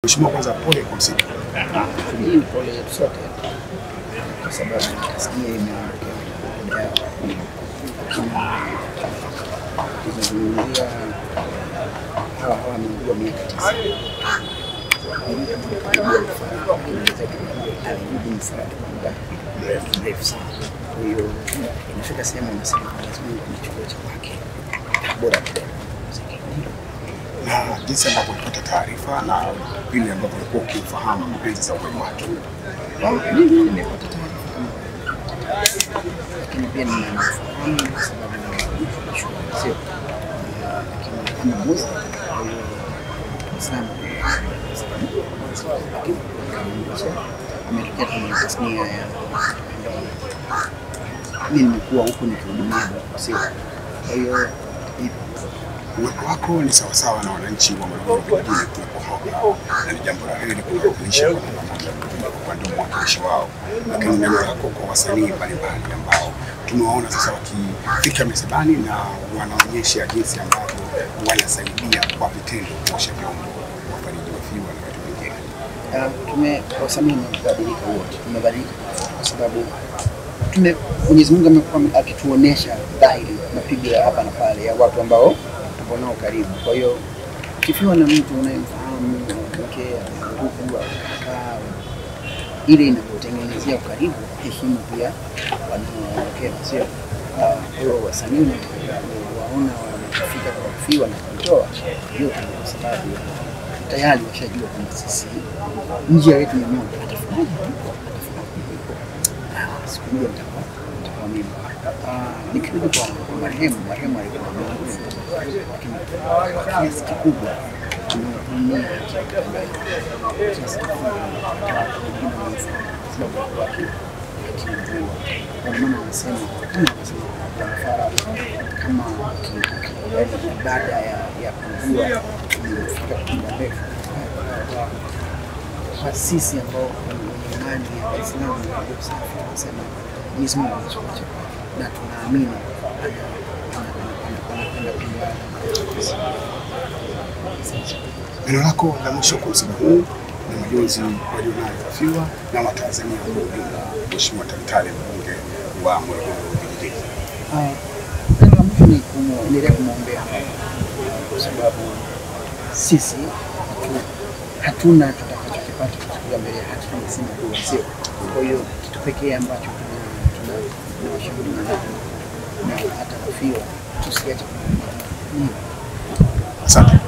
Mheshimiwa, kwanza pole kwa msiba. Hii pole yetu sote, kwa sababu tasnia imeondokea muda yao. Kuzungumzia hawa wameugua miaka 9. Alirudi msaada kwa muda mrefu sana. Kwa hiyo inafika sehemu unasema lazima nichukue cha kwake. Bora kidogo. Na jinsi ambavyo ulipata taarifa na vile ambavyo ulikuwa ukifahamu mpenzi za uwepo wake. Mimi nimepata taarifa kama lakini pia ninafahamu kwa sababu sio lakini kama mmoja kwa hiyo sana ametokea kwenye tasnia ya mimi nimekuwa huko nikihudumia sio. Kwa hiyo uwepo wako ni sawasawa na wananchi wa Morogoro vijijini kuwepo hapa, na ni jambo la heri kuwakilisha kwa pamoja kwa ndio mwakilishi wao. Lakini neno lako kwa wasanii mbalimbali ambao tumewaona sasa wakifika misibani na wanaonyesha jinsi ambavyo wanasaidia kwa vitendo kuosha vyombo, wafariji wafiwa na vitu vingine. Wasanii wamebadilika wote, tumebadilika kwa sababu Mwenyezi Mungu amekuwa akituonesha dhahiri mapigo ya hapa na pale ya watu ambao tupo nao karibu. Kwa hiyo ukifiwa na mtu unayemfahamu, mke, ndugu, kaka, ile inakutengenezea ukaribu, heshima pia wanaoelekea sio. Kwa hiyo wasanii waona wanafika kwa kufiwa na kutoa hiyo kwa sababu tayari washajua kwamba sisi njia yetu ni moja. Siku moja nitakuwa mimi. Nikirudi kwa marehemu alikuwa mwanamke, lakini kiasi kikubwa tumeumia kwa maana nasema kama baada ya kujua tumefika muda mrefu sisi ambao ni imani ya Waislamu na usafi wanasema Mwenyezi Mungu anatuacha na tunaamini Neno lako la mwisho kwa msiba huu na majonzi walionayo wafiwa na Watanzania kwa ujumla, Mheshimiwa Tantale, mbunge wa Morogoro vijijini. Neno la mwisho ni kuendelea kumwombea kwa sababu sisi hatuna tutakachokipata kutoka mbele hatuna sema kwa sio. Kwa hiyo kitu pekee ambacho tunawashauri na hata kufiwa tusiache. Asante.